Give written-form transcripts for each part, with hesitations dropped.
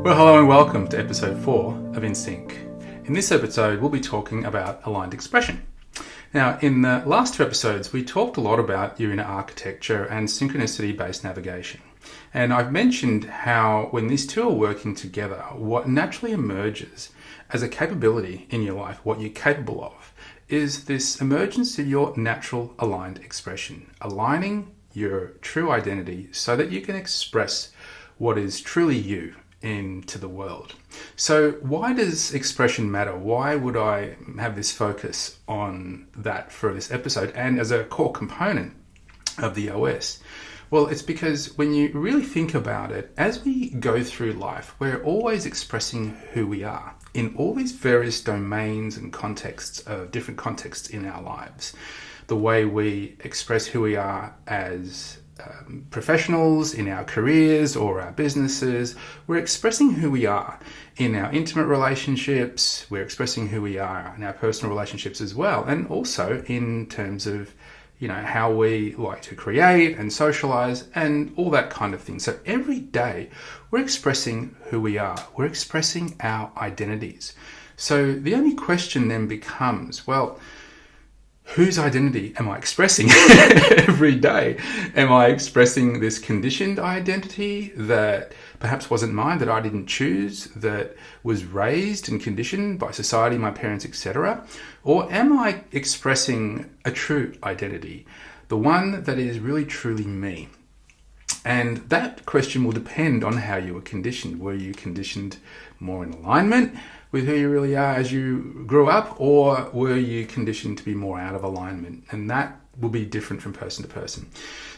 Well, hello and welcome to episode 4 of In Sync. In this episode, we'll be talking about aligned expression. Now, in the last 2 episodes, we talked a lot about your inner architecture and synchronicity-based navigation. And I've mentioned how when these two are working together, what naturally emerges as a capability in your life, what you're capable of, is this emergence of your natural aligned expression, aligning your true identity so that you can express what is truly you into the world. So why does expression matter? Why would I have this focus on that for this episode and as a core component of the OS? Well, it's because when you really think about it, as we go through life, we're always expressing who we are in all these various domains and contexts, different contexts in our lives. The way we express who we are as professionals in our careers or our businesses, we're expressing who we are in our intimate relationships, we're expressing who we are in our personal relationships as well, and also in terms of how we like to create and socialize and all that kind of thing. So every day we're expressing who we are, we're expressing our identities. So the only question then becomes, well, whose identity am I expressing every day? Am I expressing this conditioned identity that perhaps wasn't mine, that I didn't choose, that was raised and conditioned by society, my parents, etc.? Or am I expressing a true identity, the one that is really truly me? And that question will depend on how you were conditioned. Were you conditioned more in alignment with who you really are as you grew up, or were you conditioned to be more out of alignment? And that will be different from person to person.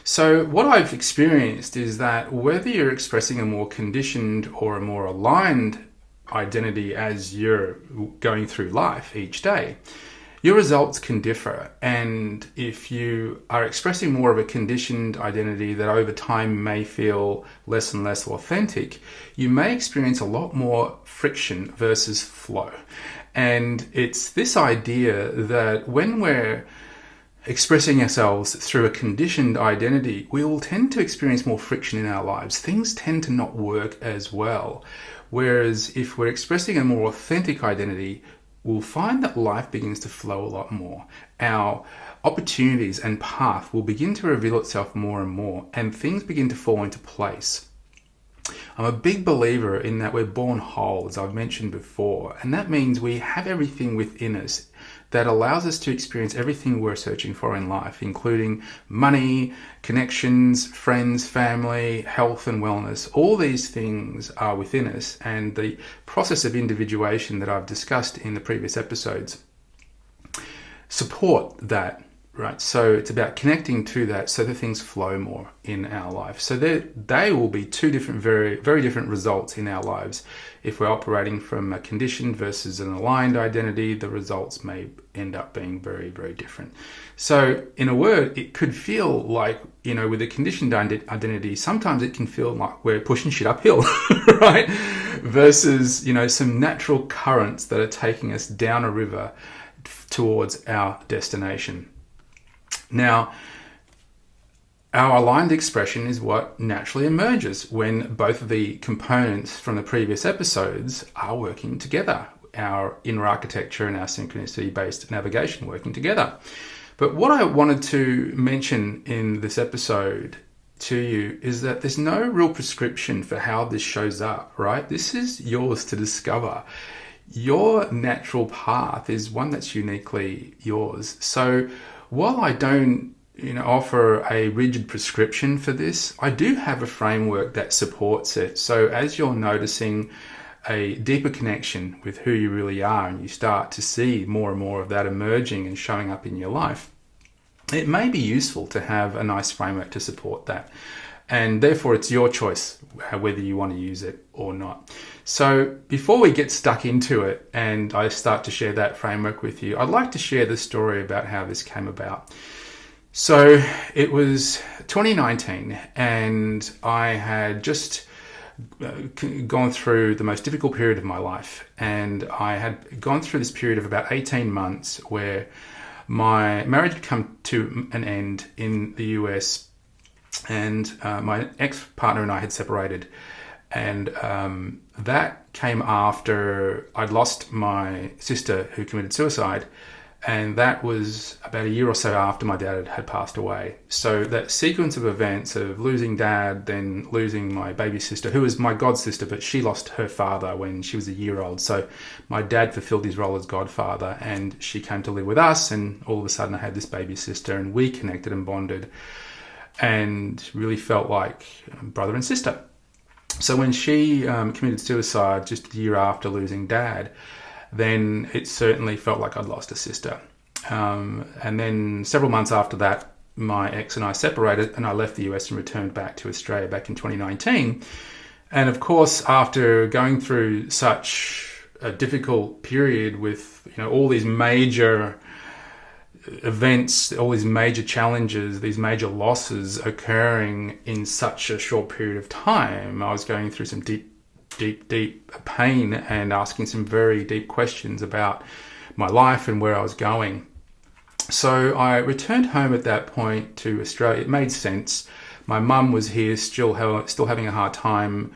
So what I've experienced is that whether you're expressing a more conditioned or a more aligned identity as you're going through life each day, your results can differ. And if you are expressing more of a conditioned identity that over time may feel less and less authentic, you may experience a lot more friction versus flow. And it's this idea that when we're expressing ourselves through a conditioned identity, we will tend to experience more friction in our lives. Things tend to not work as well. Whereas if we're expressing a more authentic identity, we'll find that life begins to flow a lot more. Our opportunities and path will begin to reveal itself more and more, and things begin to fall into place. I'm a big believer in that we're born whole, as I've mentioned before, and that means we have everything within us that allows us to experience everything we're searching for in life, including money, connections, friends, family, health and wellness. All these things are within us, and the process of individuation that I've discussed in the previous episodes support that, right? So it's about connecting to that so that things flow more in our life. So they will be two different, very, very different results in our lives. If we're operating from a conditioned versus an aligned identity, the results may end up being very, very different. So in a word, it could feel like, with a conditioned identity, sometimes it can feel like we're pushing shit uphill, right? Versus, some natural currents that are taking us down a river towards our destination. Now, our aligned expression is what naturally emerges when both of the components from the previous episodes are working together, our inner architecture and our synchronicity-based navigation working together. But what I wanted to mention in this episode to you is that there's no real prescription for how this shows up, right? This is yours to discover. Your natural path is one that's uniquely yours. So while I don't offer a rigid prescription for this, I do have a framework that supports it. So as you're noticing a deeper connection with who you really are and you start to see more and more of that emerging and showing up in your life, it may be useful to have a nice framework to support that. And therefore it's your choice whether you want to use it or not. So before we get stuck into it and I start to share that framework with you, I'd like to share the story about how this came about. So it was 2019 and I had just gone through the most difficult period of my life, and I had gone through this period of about 18 months where my marriage had come to an end in the US, and my ex-partner and I had separated, And that came after I'd lost my sister who committed suicide. And that was about a year or so after my dad had passed away. So that sequence of events of losing dad, then losing my baby sister, who was my god sister, but she lost her father when she was a year old. So my dad fulfilled his role as godfather, and she came to live with us. And all of a sudden I had this baby sister, and we connected and bonded and really felt like brother and sister. So when she committed suicide just a year after losing dad, then it certainly felt like I'd lost a sister. And then several months after that, my ex and I separated, and I left the US and returned back to Australia back in 2019. And of course, after going through such a difficult period with, all these major events, all these major challenges, these major losses occurring in such a short period of time, I was going through some deep pain and asking some very deep questions about my life and where I was going. So I returned home at that point to Australia. It made sense. My mum was here still having a hard time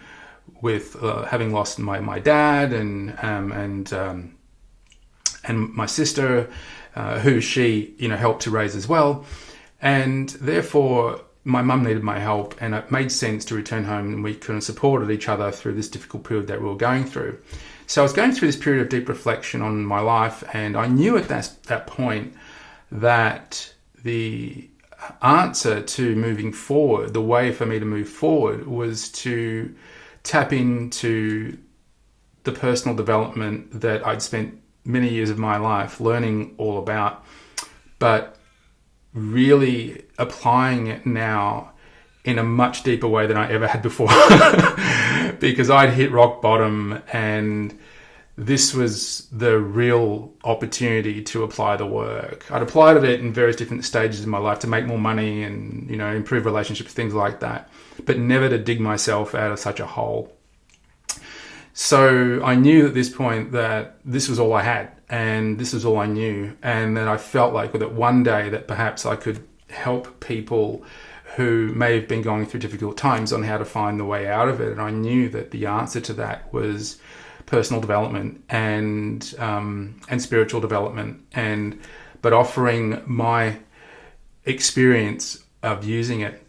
with having lost my dad and my sister, who she helped to raise as well. And therefore my mum needed my help, and it made sense to return home, and we kind of supported each other through this difficult period that we were going through. So I was going through this period of deep reflection on my life, and I knew at that point that the answer to moving forward, the way for me to move forward, was to tap into the personal development that I'd spent many years of my life learning all about, but really applying it now in a much deeper way than I ever had before. Because I'd hit rock bottom, and this was the real opportunity to apply the work. I'd applied it in various different stages in my life to make more money and, improve relationships, things like that, but never to dig myself out of such a hole. So I knew at this point that this was all I had, and this was all I knew. And then I felt like that one day that perhaps I could help people who may have been going through difficult times on how to find the way out of it. And I knew that the answer to that was personal development and spiritual development, but offering my experience of using it.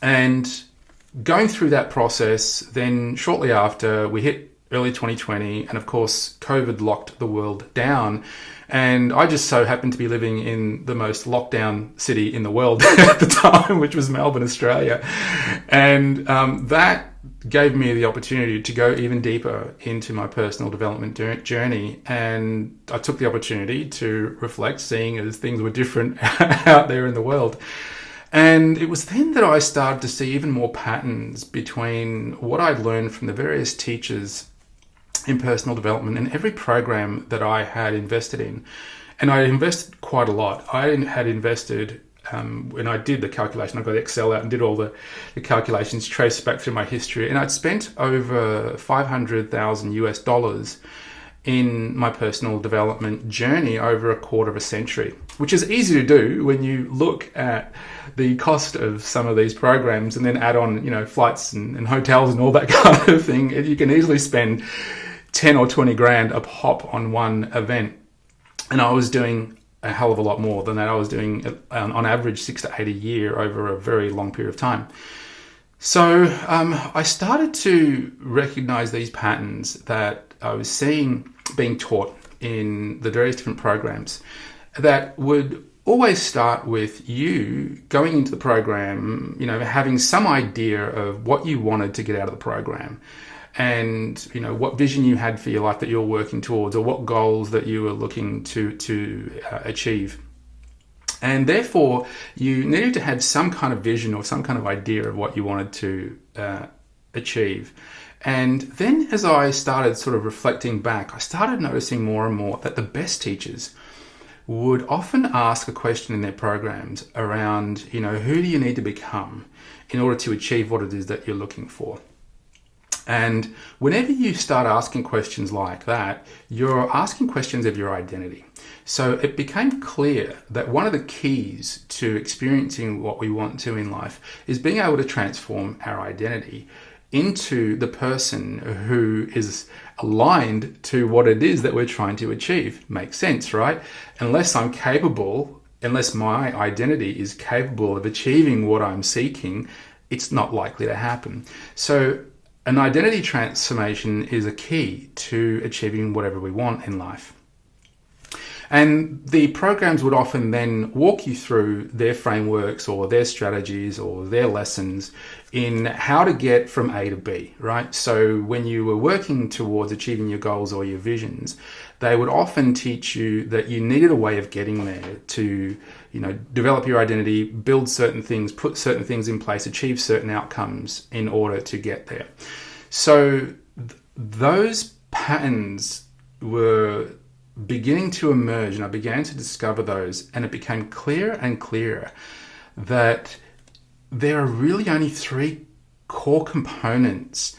And going through that process, then shortly after, we hit early 2020, and of course COVID locked the world down, and I just so happened to be living in the most lockdown city in the world at the time, which was Melbourne, Australia. And that gave me the opportunity to go even deeper into my personal development journey, and I took the opportunity to reflect, seeing as things were different out there in the world. And it was then that I started to see even more patterns between what I'd learned from the various teachers in personal development and every program that I had invested in. And I invested quite a lot. I had invested, when I did the calculation, I got Excel out and did all the calculations, traced back through my history, and I'd spent over $500,000 in my personal development journey over a quarter of a century, which is easy to do when you look at the cost of some of these programs and then add on, flights and hotels and all that kind of thing. You can easily spend 10 or 20 grand a pop on one event. And I was doing a hell of a lot more than that. I was doing on average 6 to 8 a year over a very long period of time. So I started to recognize these patterns that I was seeing being taught in the various different programs that would always start with you going into the program, having some idea of what you wanted to get out of the program, and what vision you had for your life that you're working towards, or what goals that you were looking to achieve. And therefore, you needed to have some kind of vision or some kind of idea of what you wanted to achieve. And then as I started sort of reflecting back, I started noticing more and more that the best teachers would often ask a question in their programs around, who do you need to become in order to achieve what it is that you're looking for? And whenever you start asking questions like that, you're asking questions of your identity. So it became clear that one of the keys to experiencing what we want to in life is being able to transform our identity into the person who is aligned to what it is that we're trying to achieve. Makes sense, right? Unless my identity is capable of achieving what I'm seeking, it's not likely to happen. So an identity transformation is a key to achieving whatever we want in life. And the programs would often then walk you through their frameworks or their strategies or their lessons in how to get from A to B, right? So when you were working towards achieving your goals or your visions, they would often teach you that you needed a way of getting there to, develop your identity, build certain things, put certain things in place, achieve certain outcomes in order to get there. So those patterns were beginning to emerge, and I began to discover those, and it became clearer and clearer that there are really only three core components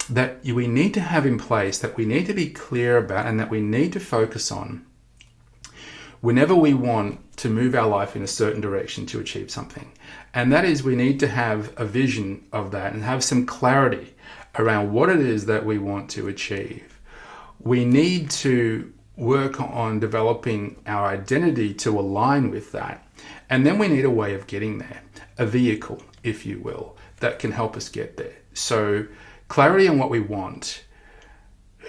that we need to have in place, that we need to be clear about, and that we need to focus on whenever we want to move our life in a certain direction to achieve something. And that is, we need to have a vision of that and have some clarity around what it is that we want to achieve. We need to work on developing our identity to align with that. And then we need a way of getting there, a vehicle, if you will, that can help us get there. So clarity on what we want,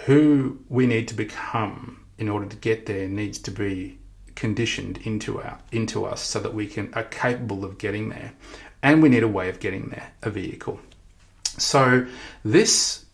who we need to become in order to get there needs to be conditioned into us so that we are capable of getting there. And we need a way of getting there, a vehicle. So this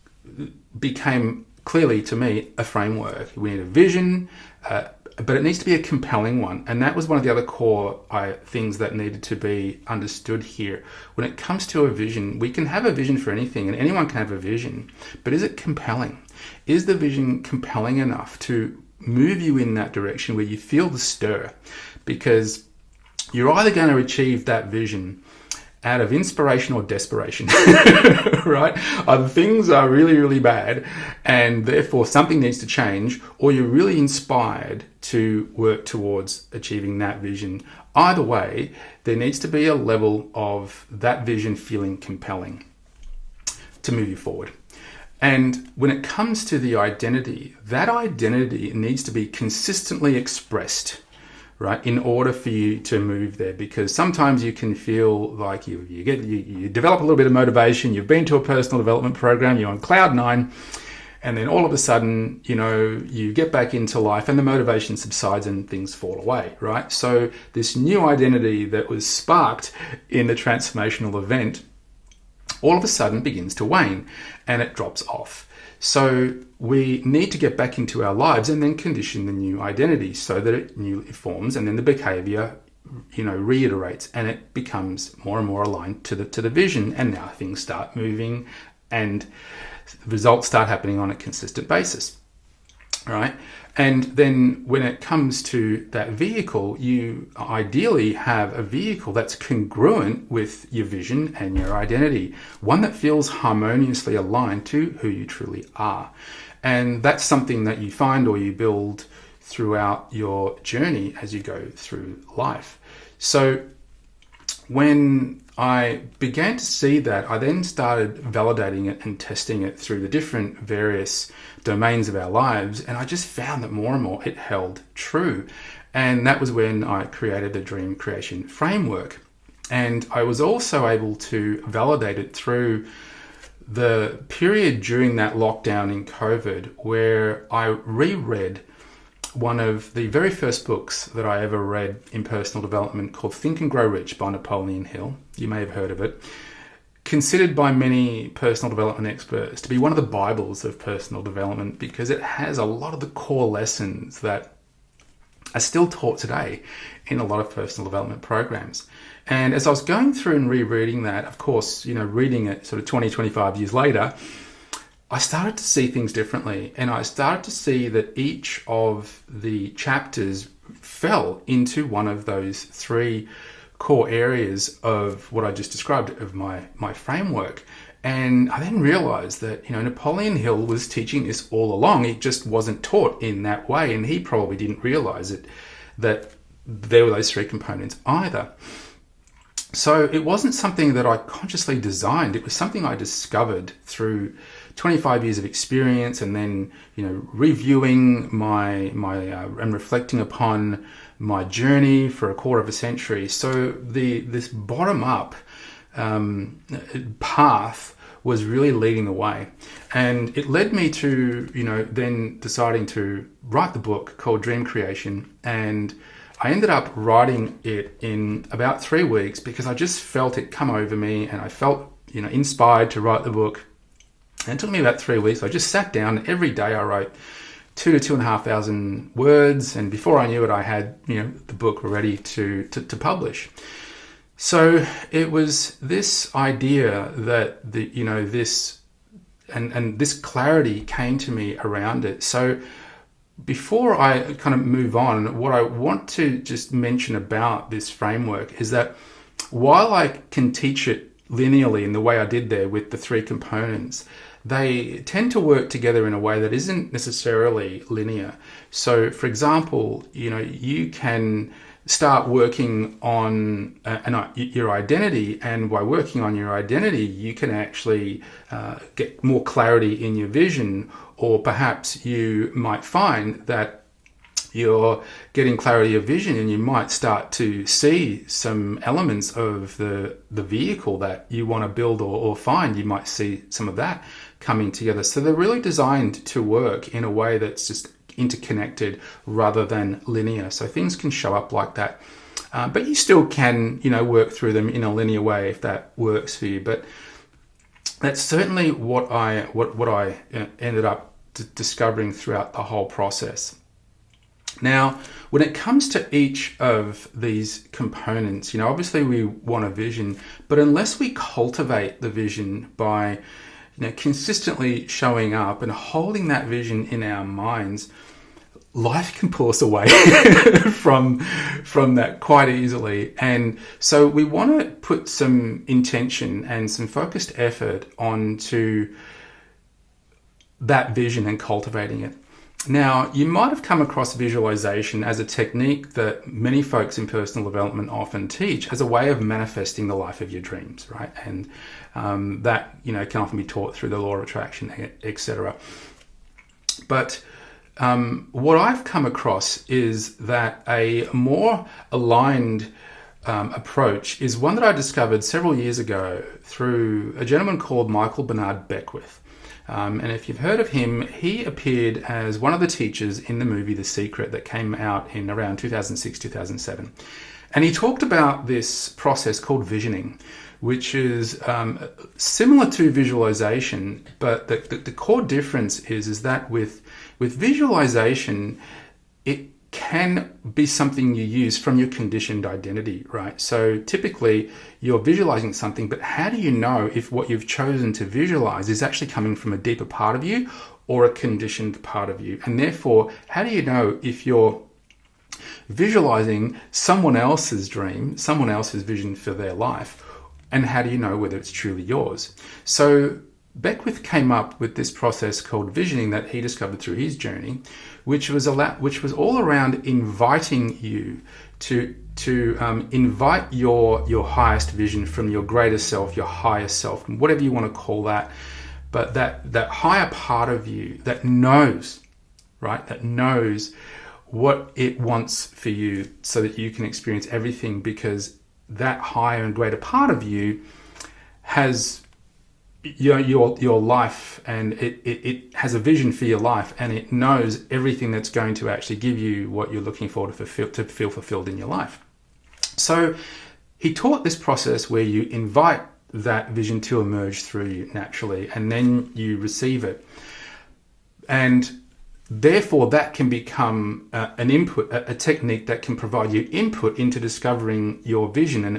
became clearly to me a framework. We need a vision, but it needs to be a compelling one. And that was one of the other core things that needed to be understood here. When it comes to a vision, we can have a vision for anything, and anyone can have a vision, but is it compelling? Is the vision compelling enough to move you in that direction where you feel the stir? Because you're either going to achieve that vision out of inspiration or desperation, right? Either things are really, really bad and therefore something needs to change, or you're really inspired to work towards achieving that vision. Either way, there needs to be a level of that vision feeling compelling to move you forward. And when it comes to the identity, that identity needs to be consistently expressed, right, in order for you to move there. Because sometimes you can feel like you develop a little bit of motivation, you've been to a personal development program, you're on cloud nine, and then all of a sudden, you get back into life and the motivation subsides and things fall away, right? So this new identity that was sparked in the transformational event all of a sudden begins to wane and it drops off. So we need to get back into our lives and then condition the new identity so that it newly forms, and then the behavior, reiterates, and it becomes more and more aligned to the vision. And now things start moving and results start happening on a consistent basis, right? And then when it comes to that vehicle, you ideally have a vehicle that's congruent with your vision and your identity, one that feels harmoniously aligned to who you truly are. And that's something that you find or you build throughout your journey as you go through life. So when I began to see that, I then started validating it and testing it through the different various domains of our lives, and I just found that more and more it held true. And that was when I created the Dream Creation Framework. And I was also able to validate it through the period during that lockdown in COVID, where I reread one of the very first books that I ever read in personal development, called Think and Grow Rich by Napoleon Hill. You may have heard of it. Considered by many personal development experts to be one of the Bibles of personal development, because it has a lot of the core lessons that are still taught today in a lot of personal development programs. And as I was going through and rereading that, of course, reading it sort of 20, 25 years later, I started to see things differently, and I started to see that each of the chapters fell into one of those three core areas of what I just described of my framework. And I then realized that, Napoleon Hill was teaching this all along. It just wasn't taught in that way, and he probably didn't realize it, that there were those three components either. So it wasn't something that I consciously designed. It was something I discovered through 25 years of experience, and then, reviewing and reflecting upon my journey for a quarter of a century. So this bottom up path was really leading the way, and it led me to then deciding to write the book called Dream Creation. And I ended up writing it in about 3 weeks because I just felt it come over me, and I felt inspired to write the book. And it took me about 3 weeks. I just sat down, and every day I wrote 2,000 to 2,500 words, and before I knew it, I had the book ready to publish. So it was this idea that this and this clarity came to me around it. So before I kind of move on, what I want to just mention about this framework is that while I can teach it linearly in the way I did there with the 3 components, they tend to work together in a way that isn't necessarily linear. So, for example, you can start working on your identity, and by working on your identity, you can actually get more clarity in your vision, or perhaps you might find that you're getting clarity of vision and you might start to see some elements of the vehicle that you want to build or find. You might see some of that coming together. So they're really designed to work in a way that's just interconnected rather than linear. So things can show up like that. But you still can, work through them in a linear way if that works for you. But that's certainly what I ended up discovering throughout the whole process. Now, when it comes to each of these components, obviously we want a vision, but unless we cultivate the vision by, consistently showing up and holding that vision in our minds, life can pull us away from that quite easily. And so we want to put some intention and some focused effort onto that vision and cultivating it. Now, you might have come across visualization as a technique that many folks in personal development often teach as a way of manifesting the life of your dreams, right? And that, can often be taught through the law of attraction, etc. But what I've come across is that a more aligned approach is one that I discovered several years ago through a gentleman called Michael Bernard Beckwith. And if you've heard of him, he appeared as one of the teachers in the movie The Secret that came out in around 2006, 2007. And he talked about this process called visioning, which is similar to visualization, but the core difference is that with visualization, it can be something you use from your conditioned identity, right? So typically you're visualizing something, but how do you know if what you've chosen to visualize is actually coming from a deeper part of you or a conditioned part of you? And therefore, how do you know if you're visualizing someone else's dream, someone else's vision for their life, and how do you know whether it's truly yours? So Beckwith came up with this process called visioning that he discovered through his journey, which was all around inviting you to invite your highest vision from your greater self, your higher self, whatever you want to call that. But that higher part of you that knows, right? That knows what it wants for you so that you can experience everything, because that higher and greater part of you has your life, and it has a vision for your life, and it knows everything that's going to actually give you what you're looking for to feel fulfilled in your life. So he taught this process where you invite that vision to emerge through you naturally, and then you receive it. And therefore, that can become an input, a technique that can provide you input into discovering your vision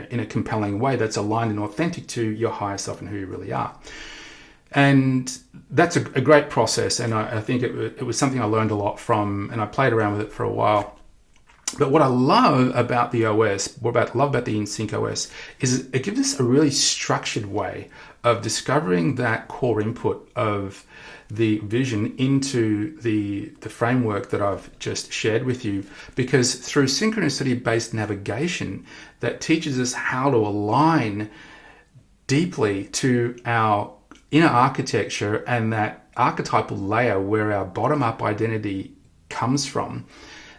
in a compelling way that's aligned and authentic to your higher self and who you really are. And that's a great process, and I think it was something I learned a lot from, and I played around with it for a while. But what I love about the OS, love about the InSync OS, is it gives us a really structured way of discovering that core input of the vision into the framework that I've just shared with you. Because through synchronicity-based navigation, that teaches us how to align deeply to our inner architecture and that archetypal layer where our bottom-up identity comes from,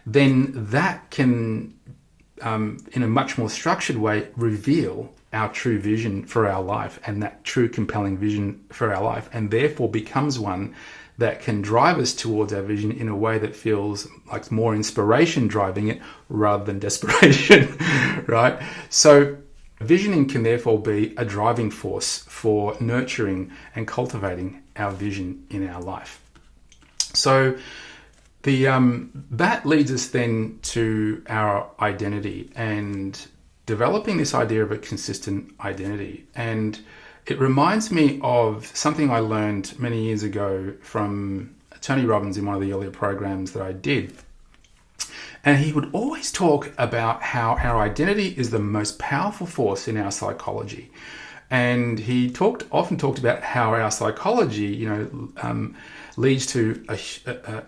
then that can, in a much more structured way, reveal our true vision for our life and that true compelling vision for our life, and therefore becomes one that can drive us towards our vision in a way that feels like more inspiration driving it rather than desperation, right? So visioning can therefore be a driving force for nurturing and cultivating our vision in our life. So that leads us then to our identity and developing this idea of a consistent identity. And it reminds me of something I learned many years ago from Tony Robbins in one of the earlier programs that I did. And he would always talk about how our identity is the most powerful force in our psychology. And he often talked about how our psychology, leads to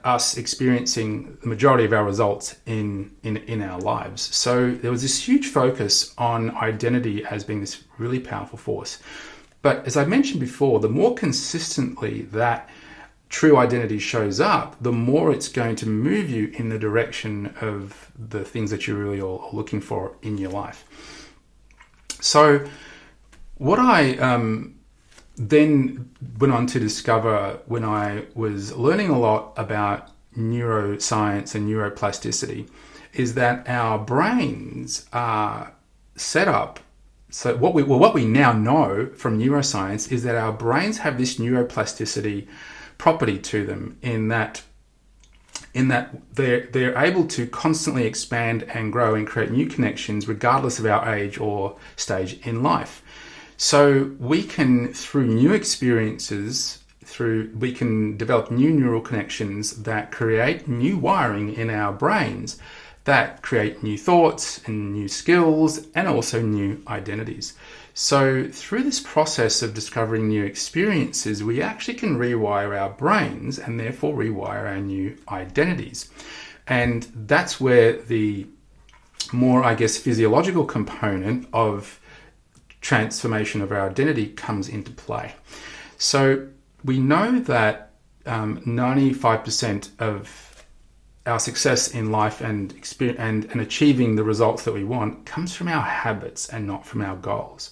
us experiencing the majority of our results in our lives. So there was this huge focus on identity as being this really powerful force. But as I mentioned before, the more consistently that true identity shows up, the more it's going to move you in the direction of the things that you really are looking for in your life. So what I then went on to discover when I was learning a lot about neuroscience and neuroplasticity is that our brains are set up. So what we now know from neuroscience is that our brains have this neuroplasticity property to them in that they're able to constantly expand and grow and create new connections regardless of our age or stage in life. So we can, through new experiences, we can develop new neural connections that create new wiring in our brains that create new thoughts and new skills and also new identities. So through this process of discovering new experiences, we actually can rewire our brains and therefore rewire our new identities. And that's where the more, physiological component of transformation of our identity comes into play. So we know that 95% of our success in life and achieving the results that we want comes from our habits and not from our goals.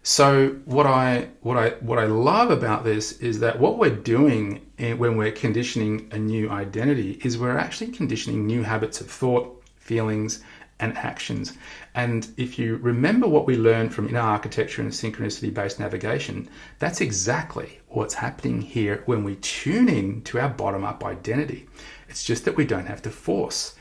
So what I love about this is that what we're doing when we're conditioning a new identity is we're actually conditioning new habits of thought, feelings, and actions. And if you remember what we learned from inner architecture and synchronicity-based navigation, that's exactly what's happening here when we tune in to our bottom-up identity. It's just that we don't have to force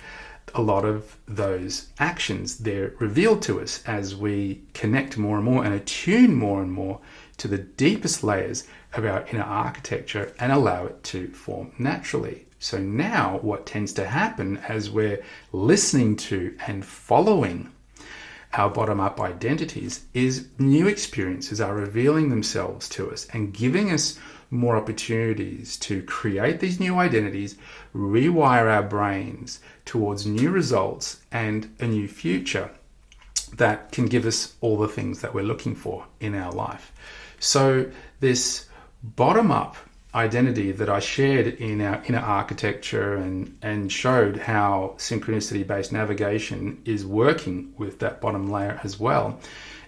a lot of those actions. They're revealed to us as we connect more and more and attune more and more to the deepest layers of our inner architecture and allow it to form naturally. So now what tends to happen as we're listening to and following our bottom-up identities is new experiences are revealing themselves to us and giving us more opportunities to create these new identities, rewire our brains towards new results and a new future that can give us all the things that we're looking for in our life. So this bottom-up identity that I shared in our inner architecture and showed how synchronicity-based navigation is working with that bottom layer as well,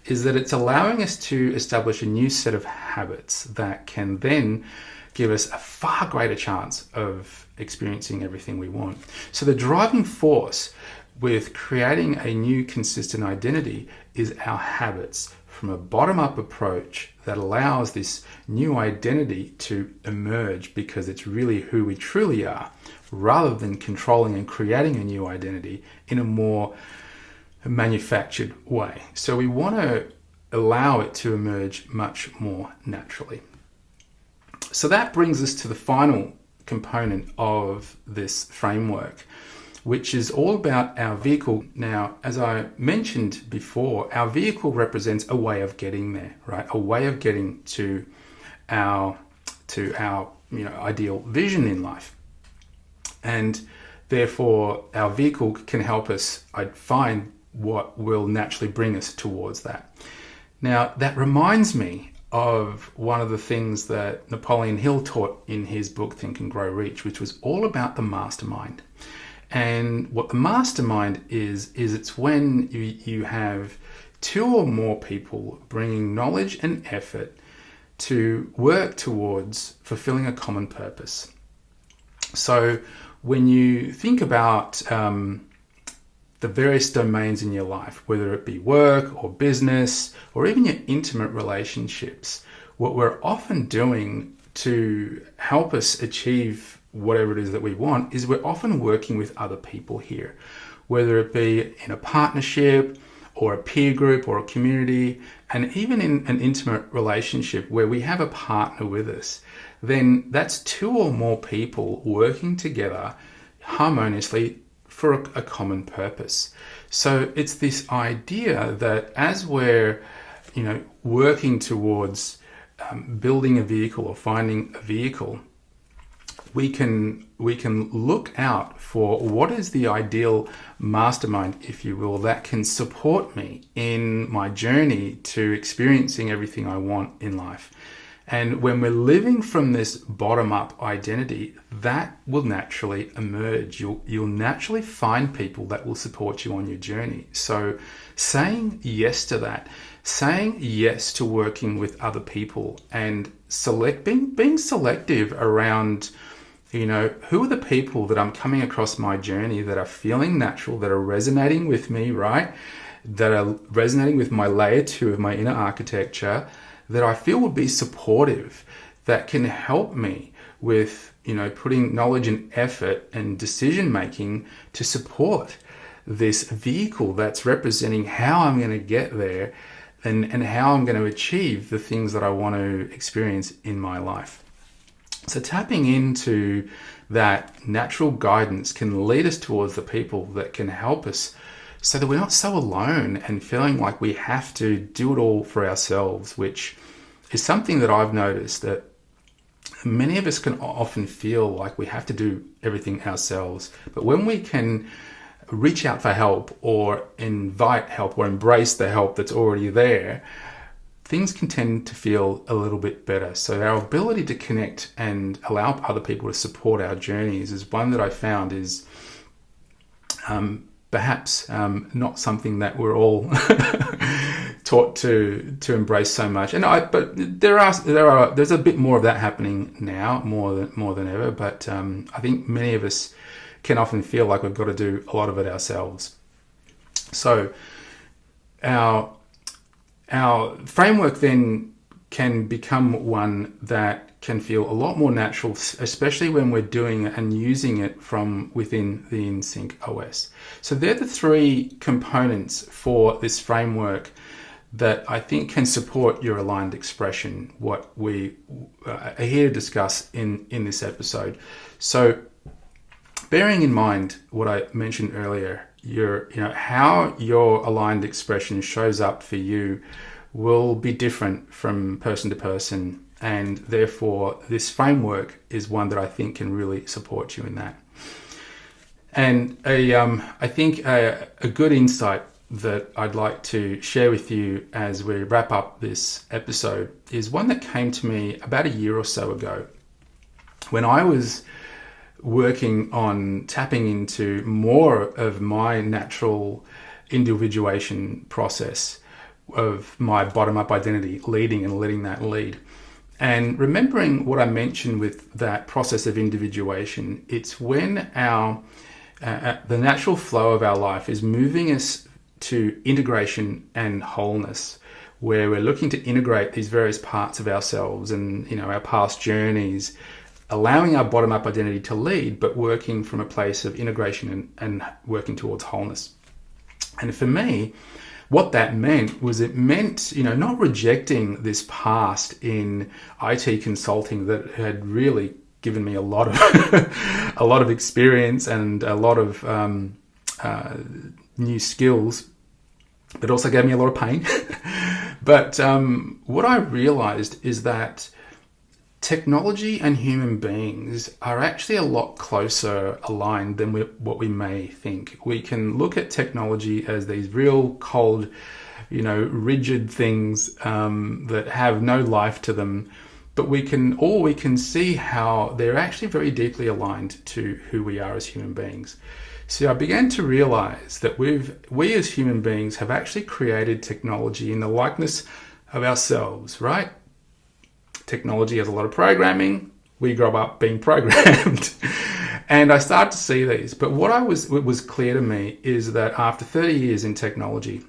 is that it's allowing us to establish a new set of habits that can then give us a far greater chance of experiencing everything we want. So the driving force with creating a new consistent identity is our habits from a bottom-up approach that allows this new identity to emerge because it's really who we truly are, rather than controlling and creating a new identity in a more manufactured way. So we want to allow it to emerge much more naturally. So that brings us to the final component of this framework, which is all about our vehicle. Now, as I mentioned before, our vehicle represents a way of getting there, right? A way of getting to our ideal vision in life. And therefore, our vehicle can help us find what will naturally bring us towards that. Now, that reminds me of one of the things that Napoleon Hill taught in his book, Think and Grow Rich, which was all about the mastermind. And what the mastermind is it's when you have two or more people bringing knowledge and effort to work towards fulfilling a common purpose. So when you think about the various domains in your life, whether it be work or business or even your intimate relationships, what we're often doing to help us achieve whatever it is that we want is we're often working with other people here, whether it be in a partnership or a peer group or a community, and even in an intimate relationship where we have a partner with us, then that's two or more people working together harmoniously for a common purpose. So it's this idea that as we're, working towards building a vehicle or finding a vehicle, we can look out for what is the ideal mastermind, if you will, that can support me in my journey to experiencing everything I want in life. And when we're living from this bottom-up identity, that will naturally emerge. You'll naturally find people that will support you on your journey. So saying yes to that, saying yes to working with other people, and being selective around, who are the people that I'm coming across my journey that are feeling natural, that are resonating with me, right? That are resonating with my layer 2 of my inner architecture, that I feel would be supportive, that can help me with, putting knowledge and effort and decision making to support this vehicle that's representing how I'm going to get there and how I'm going to achieve the things that I want to experience in my life. So tapping into that natural guidance can lead us towards the people that can help us, so that we're not so alone and feeling like we have to do it all for ourselves, which is something that I've noticed that many of us can often feel like we have to do everything ourselves. But when we can reach out for help or invite help or embrace the help that's already there, things can tend to feel a little bit better. So our ability to connect and allow other people to support our journeys is one that I found is perhaps not something that we're all taught to embrace so much. But there's a bit more of that happening now, more than ever. But I think many of us can often feel like we've got to do a lot of it ourselves. So our framework then can become one that can feel a lot more natural, especially when we're doing it and using it from within the InSync OS. So they're the three components for this framework that I think can support your aligned expression, what we are here to discuss in this episode. So bearing in mind what I mentioned earlier, how your aligned expression shows up for you will be different from person to person, and therefore this framework is one that I think can really support you in that. And I think a good insight that I'd like to share with you as we wrap up this episode is one that came to me about a year or so ago when I was working on tapping into more of my natural individuation process of my bottom-up identity, leading and letting that lead. And remembering what I mentioned with that process of individuation, it's when the natural flow of our life is moving us to integration and wholeness, where we're looking to integrate these various parts of ourselves and our past journeys, allowing our bottom-up identity to lead, but working from a place of integration and working towards wholeness. And for me, what that meant was not rejecting this past in IT consulting that had really given me a lot of a lot of experience and a lot of new skills, but also gave me a lot of pain. But what I realized is that technology and human beings are actually a lot closer aligned than what we may think. We can look at technology as these real cold, rigid things that have no life to them, but we can see how they're actually very deeply aligned to who we are as human beings. So I began to realize that we as human beings have actually created technology in the likeness of ourselves, right? Technology has a lot of programming. We grow up being programmed. And I started to see these. But what was clear to me is that after 30 years in technology,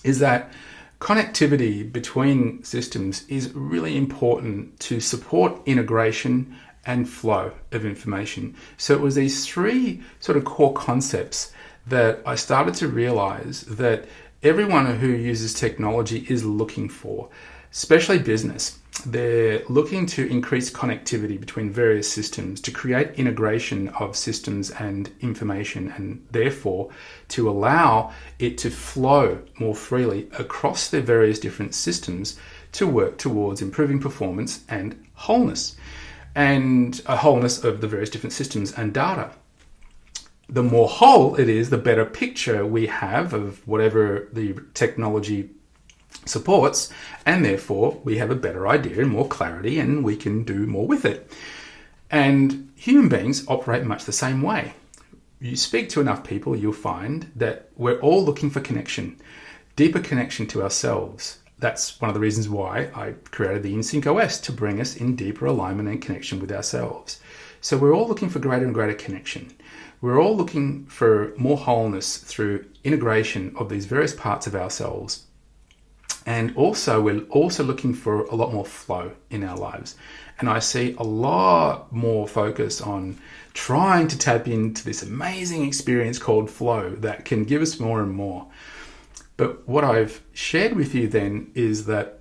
is that connectivity between systems is really important to support integration and flow of information. So it was these three sort of core concepts that I started to realize that everyone who uses technology is looking for, especially business. They're looking to increase connectivity between various systems to create integration of systems and information, and therefore to allow it to flow more freely across their various different systems to work towards improving performance and wholeness, and a wholeness of the various different systems and data. The more whole it is, the better picture we have of whatever the technology supports, and therefore we have a better idea and more clarity, and we can do more with it. And human beings operate much the same way. You speak to enough people, you'll find that we're all looking for connection, deeper connection to ourselves. That's one of the reasons why I created the InSync OS, to bring us in deeper alignment and connection with ourselves. So we're all looking for greater and greater connection. We're all looking for more wholeness through integration of these various parts of ourselves. And also, we're also looking for a lot more flow in our lives. And I see a lot more focus on trying to tap into this amazing experience called flow that can give us more and more. But what I've shared with you then is that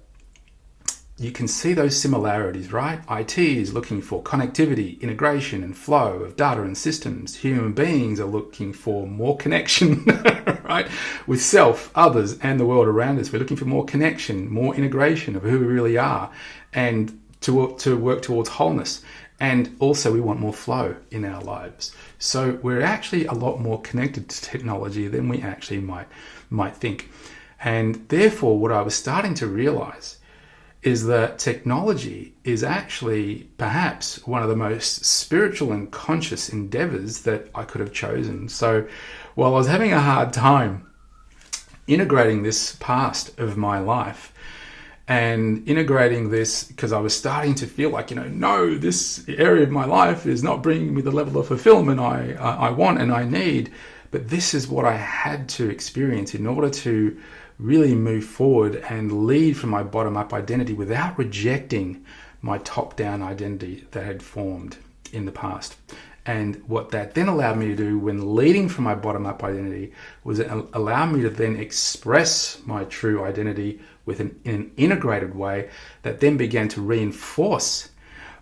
you can see those similarities, right? IT is looking for connectivity, integration, and flow of data and systems. Human beings are looking for more connection, right? With self, others, and the world around us. We're looking for more connection, more integration of who we really are, and to work towards wholeness. And also we want more flow in our lives. So we're actually a lot more connected to technology than we actually might think. And therefore, what I was starting to realize is that technology is actually perhaps one of the most spiritual and conscious endeavors that I could have chosen. So while I was having a hard time integrating this past of my life and integrating this, because I was starting to feel like, no, this area of my life is not bringing me the level of fulfillment I want and I need, but this is what I had to experience in order to really move forward and lead from my bottom-up identity without rejecting my top-down identity that had formed in the past. And what that then allowed me to do when leading from my bottom-up identity was allow me to then express my true identity in an integrated way that then began to reinforce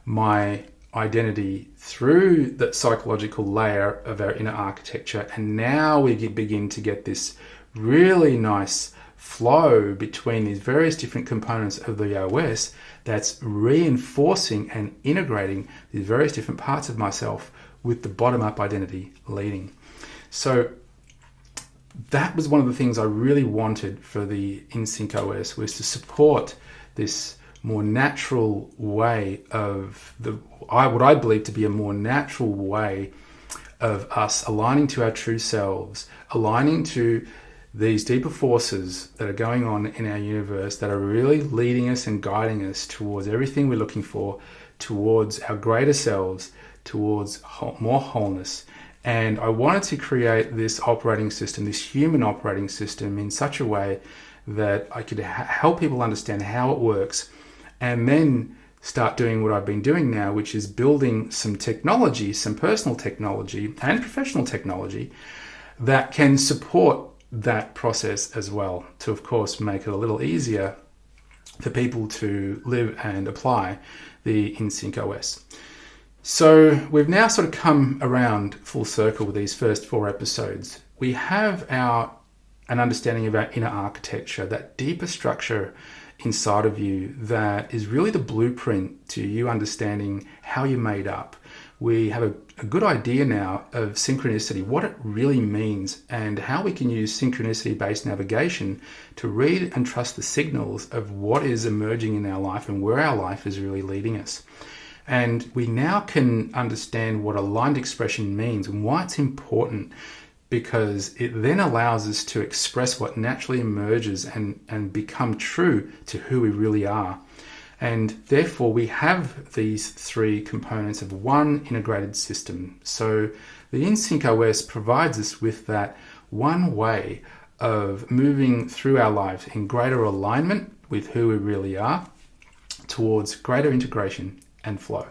my identity through the psychological layer of our inner architecture. And now we begin to get this really nice flow between these various different components of the OS that's reinforcing and integrating these various different parts of myself with the bottom-up identity leading. So that was one of the things I really wanted for the InSync OS, was to support this more natural way of what I believe to be a more natural way of us aligning to our true selves, aligning to these deeper forces that are going on in our universe that are really leading us and guiding us towards everything we're looking for, towards our greater selves, towards more wholeness. And I wanted to create this operating system, this human operating system, in such a way that I could help people understand how it works, and then start doing what I've been doing now, which is building some technology, some personal technology and professional technology that can support that process as well, to of course make it a little easier for people to live and apply the InSync OS. So we've now sort of come around full circle with these first 4 episodes. We have an understanding of our inner architecture, that deeper structure inside of you that is really the blueprint to you understanding how you're made up. We have a good idea now of synchronicity, what it really means, and how we can use synchronicity-based navigation to read and trust the signals of what is emerging in our life and where our life is really leading us. And we now can understand what aligned expression means and why it's important, because it then allows us to express what naturally emerges and become true to who we really are. And therefore, we have these 3 components of one integrated system. So the InSync OS provides us with that one way of moving through our lives in greater alignment with who we really are towards greater integration and flow.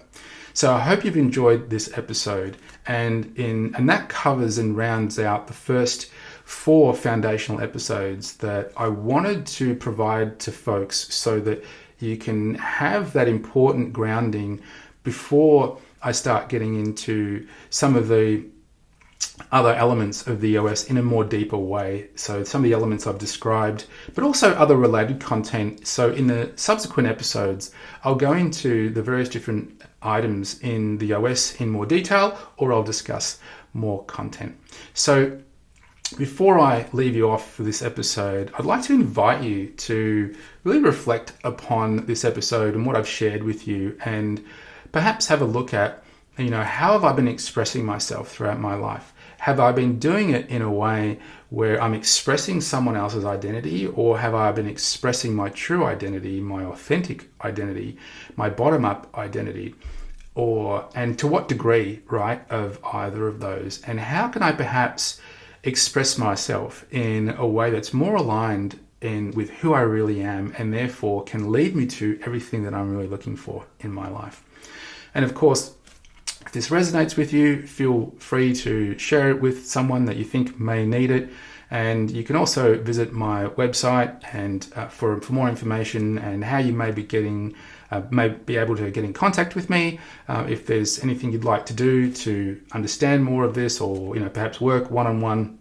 So I hope you've enjoyed this episode, and that covers and rounds out the first 4 foundational episodes that I wanted to provide to folks so that you can have that important grounding before I start getting into some of the other elements of the OS in a more deeper way. So some of the elements I've described, but also other related content. So in the subsequent episodes, I'll go into the various different items in the OS in more detail, or I'll discuss more content. So before I leave you off for this episode, I'd like to invite you to really reflect upon this episode and what I've shared with you, and perhaps have a look at, how have I been expressing myself throughout my life? Have I been doing it in a way where I'm expressing someone else's identity, or have I been expressing my true identity, my authentic identity, my bottom-up identity? And to what degree, right, of either of those? And how can I perhaps express myself in a way that's more aligned with who I really am, and therefore can lead me to everything that I'm really looking for in my life? And of course, if this resonates with you, feel free to share it with someone that you think may need it. And you can also visit my website and for more information and how you may be able to get in contact with me. If there's anything you'd like to do to understand more of this, or perhaps work one-on-one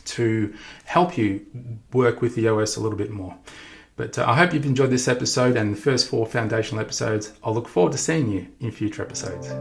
to help you work with the OS a little bit more. But I hope you've enjoyed this episode and the first 4 foundational episodes. I'll look forward to seeing you in future episodes.